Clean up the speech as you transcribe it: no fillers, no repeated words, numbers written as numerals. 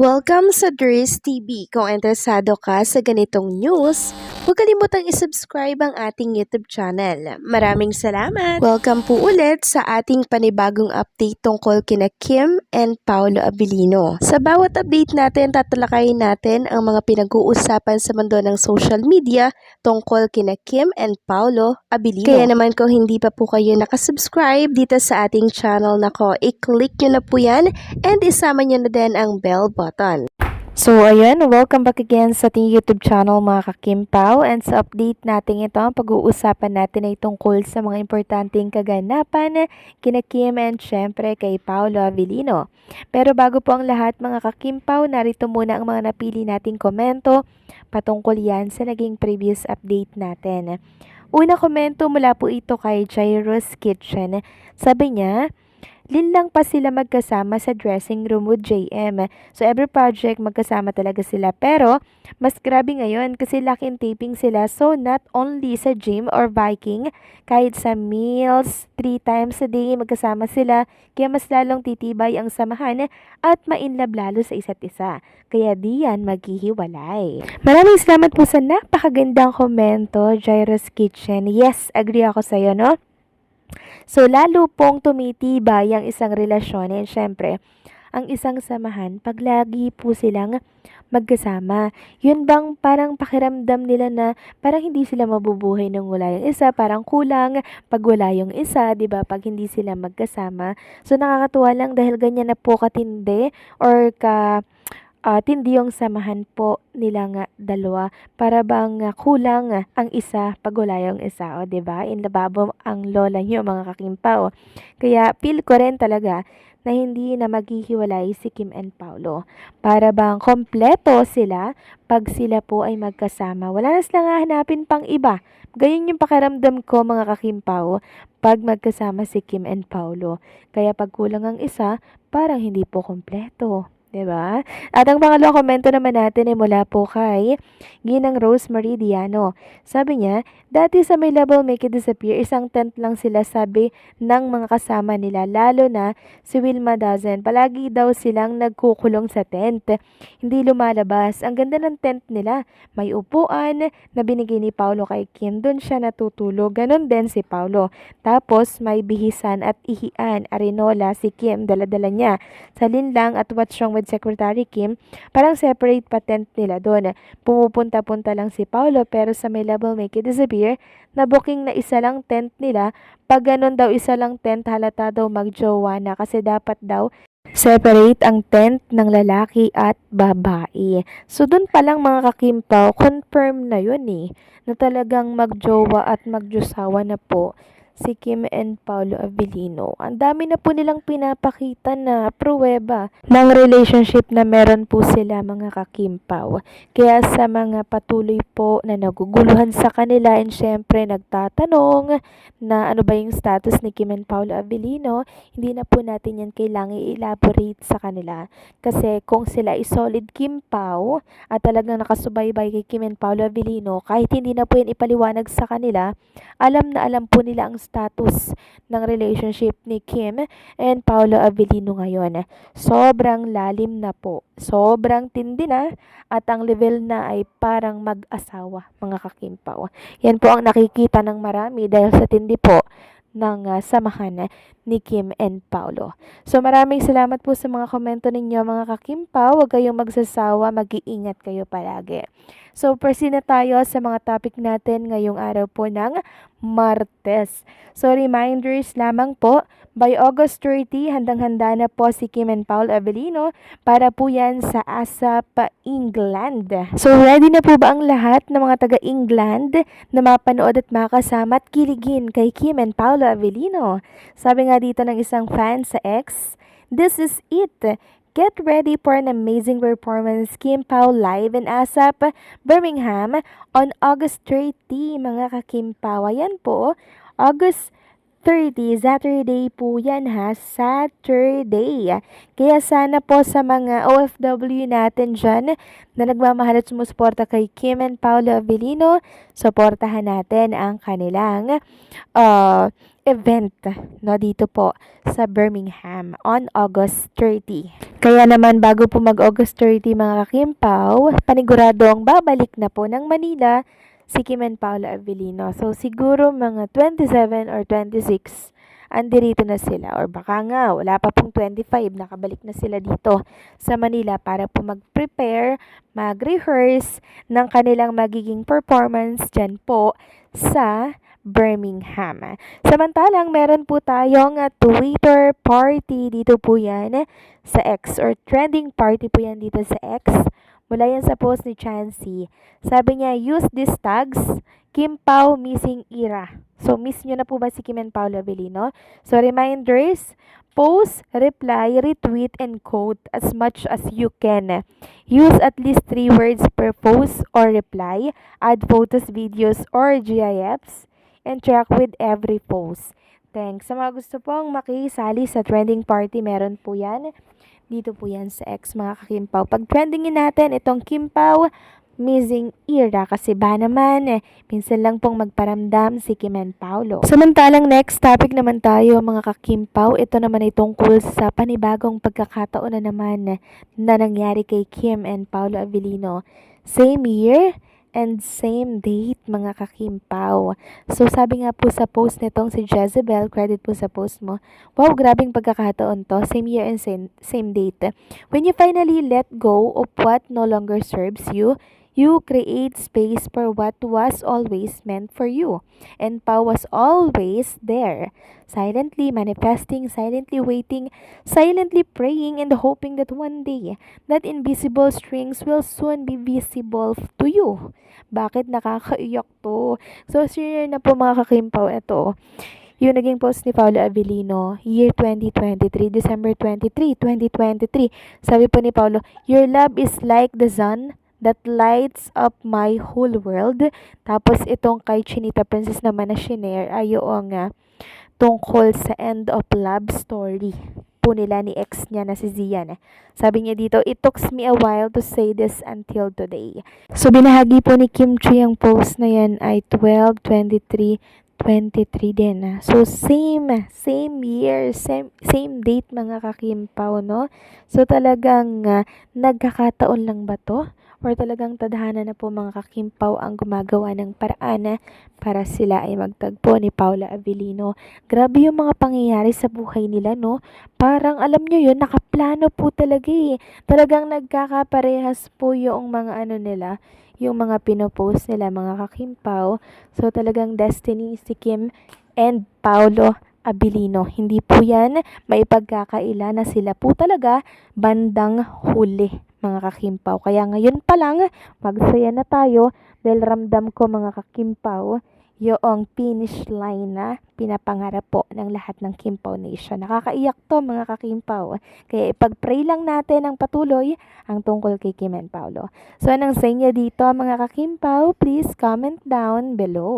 Welcome sa Dries TV. Kung interesado ka sa ganitong news, huwag kalimutang isubscribe ang ating YouTube channel. Maraming salamat! Welcome po ulit sa ating panibagong update tungkol kina Kim and Paolo Abilino. Sa bawat update natin, tatalakayin natin ang mga pinag-uusapan sa mundo ng social media tungkol kina Kim and Paolo Abilino. Kaya naman kung hindi pa po kayo nakasubscribe dito sa ating channel nako, i-click nyo na po yan and isama nyo na din ang bell button. So ayan, welcome back again sa ating YouTube channel mga kakimpaw, and sa update natin ito, ang pag-uusapan natin ay tungkol sa mga importanteng kaganapan kina Kim and syempre kay Paolo Abilino. Pero bago po ang lahat mga kakimpaw, narito muna ang mga napili nating komento patungkol yan sa naging previous update natin. Una komento mula po ito kay Jairus Kitchen. Sabi niya, linlang pa sila magkasama sa dressing room with JM. So every project magkasama talaga sila. Pero mas grabe ngayon kasi lock-in taping sila. So not only sa gym or biking, kahit sa meals, 3 times a day magkasama sila. Kaya mas lalong titibay ang samahan at mainlove lalo sa isa't isa. Kaya di yan maghihiwalay. Maraming salamat po sa napakagandang komento, Jairus Kitchen. Yes, agree ako sa'yo, no? So, lalo pong tumitibay ang isang relasyon and syempre, ang isang samahan pag lagi po silang magkasama. Yun bang parang pakiramdam nila na parang hindi sila mabubuhay nung wala yung isa, parang kulang pag wala yung isa, 'di ba? Pag hindi sila magkasama. So nakakatuwa lang dahil ganyan na po katindi or tindi yung samahan po nilang dalawa. Para bang kulang ang isa pag wala yung isa, o 'di ba? In lababo ang lola niyo mga kakimpaw. Kaya feel ko rin talaga na hindi na maghihiwalay si Kim and Paolo. Para bang kompleto sila pag sila po ay magkasama. Wala na silang hahanapin pang iba. Ganyan yung pakiramdam ko mga kakimpaw pag magkasama si Kim and Paolo. Kaya pag kulang ang isa, parang hindi po kompleto. 'Di ba? At ang pangalawang komento naman natin ay mula po kay Ginang Rosemary Diano. Sabi niya, dati sa May Level Make It Disappear, isang tent lang sila sabi ng mga kasama nila, lalo na si Wilma Dazen. Palagi daw silang nagkukulong sa tent. Hindi lumalabas. Ang ganda ng tent nila. May upuan na binigay ni Paolo kay Kim. Doon siya natutulog. Ganon din si Paolo. Tapos may bihisan at ihian. Arinola si Kim. Daladala niya. Sa linlang at what's wrong with Secretary Kim, parang separate pa tent nila doon. Pumupunta-punta lang si Paolo pero sa May Level Make It Disappear, na booking na isa lang tent nila. Pag ganun daw isa lang tent, halata daw magjowa na kasi dapat daw separate ang tent ng lalaki at babae. So doon pa lang mga kakimpaw, confirm na yun na talagang magjowa at magjosawa na po si Kim and Paolo Abilino. Ang dami na po nilang pinapakita na pruweba ng relationship na meron po sila mga kakimpaw. Kaya sa mga patuloy po na naguguluhan sa kanila and syempre nagtatanong na ano ba yung status ni Kim and Paolo Abilino, hindi na po natin yan kailangan i-elaborate sa kanila. Kasi kung sila ay solid kimpaw at talagang nakasubaybay kay Kim and Paolo Abilino, kahit hindi na po yan ipaliwanag sa kanila, alam na alam po nila ang status ng relationship ni Kim and Paolo Abilino ngayon. Sobrang lalim na po. Sobrang tindi na at ang level na ay parang mag-asawa mga kakimpaw. Yan po ang nakikita ng marami dahil sa tindi po ng samahan ni Kim and Paolo. So maraming salamat po sa mga komento ninyo mga kakimpaw. Huwag kayong magsasawa, mag-iingat kayo palagi. So proceed na tayo sa mga topic natin ngayong araw po ng Martes. So reminders lamang po, by August 30, handang-handa na po si Kim and Paolo Abilino para po yan sa ASAP England. So ready na po ba ang lahat ng mga taga-England na mapanood at makasama at kiligin kay Kim and Paolo Abilino? Sabi nga dito ng isang fan sa X, this is it. Get ready for an amazing performance Kim Pao live in ASAP Birmingham on August 30 mga kakimpaw. Ayan po, August 30, Saturday po yan ha, Saturday. Kaya sana po sa mga OFW natin dyan na nagmamahal at sumusuporta kay Kim and Paolo Avellino, suportahan natin ang kanilang event no, dito po sa Birmingham on August 30. Kaya naman bago po mag-August 30 mga kakimpaw, paniguradong babalik na po ng Manila si Kim and Paolo Avellino. So siguro mga 27 or 26 andirito na sila, or baka nga wala pa pong 25, nakabalik na sila dito sa Manila para po mag-prepare, mag-rehearse ng kanilang magiging performance dyan po sa Birmingham. Samantalang meron po tayong Twitter party dito po yan sa X, or trending party po yan dito sa X. Mula yan sa post ni Chansey. Sabi niya, use these tags, Kim Pao missing era. So, miss nyo na po ba si Kim and Paolo Avellino? So, reminders, post, reply, retweet, and quote as much as you can. Use at least 3 words per post or reply. Add photos, videos, or GIFs. And track with every post. Thanks. Sa mga gusto pong makisali sa trending party, meron po yan. Dito po yan sa X mga kakimpaw. Pag trendingin natin itong Kimpaw missing era, kasi ba naman minsan lang pong magparamdam si Kim and Paolo. Samantalang next topic naman tayo mga kakimpaw. Ito naman ay tungkol sa panibagong pagkakataon na naman na nangyari kay Kim and Paolo Avellino. Same year and same date mga kakimpaw. So sabi nga po sa post nitong si Jezebel, credit po sa post mo, wow, grabing pagkakataon to, same year and same date. When you finally let go of what no longer serves you, you create space for what was always meant for you. And Pao was always there, silently manifesting, silently waiting, silently praying, and hoping that one day, that invisible strings will soon be visible to you. Bakit nakakaiyak to? So, share na po mga kakimpaw, ito. Yung naging post ni Paolo Avellino, year 2023, December 23, 2023. Sabi po ni Paolo, your love is like the sun that lights up my whole world. Tapos itong kay Chinita Princess naman na shinare ay yung tungkol sa end of love story po nila ni ex niya na si Zian. Sabi niya dito, it took me a while to say this until today. So binahagi po ni Kim Chi ang post na yan ay 12/23/23 din. So same year, same date mga kakimpaw, no? So talagang nagkakataon lang ba to? Or talagang tadhana na po mga kakimpaw ang gumagawa ng paraan para sila ay magtagpo ni Paolo Avellino. Grabe yung mga pangyayari sa buhay nila, no? Parang alam nyo yun, nakaplano po talaga eh. Talagang nagkakaparehas po yung mga nila, yung mga pinopost nila mga kakimpaw. So talagang destiny si Kim and Paolo Avellino. Hindi po yan maipagkakaila na sila po talaga bandang huli mga kakimpaw. Kaya ngayon pa lang, magsaya na tayo dahil ramdam ko mga kakimpaw yung finish line na pinapangarap po ng lahat ng Kimpaw Nation. Nakakaiyak to mga kakimpaw. Kaya ipag-pray lang natin ang patuloy ang tungkol kay Kim and Paolo. So anong sa inyo dito mga kakimpaw? Please comment down below.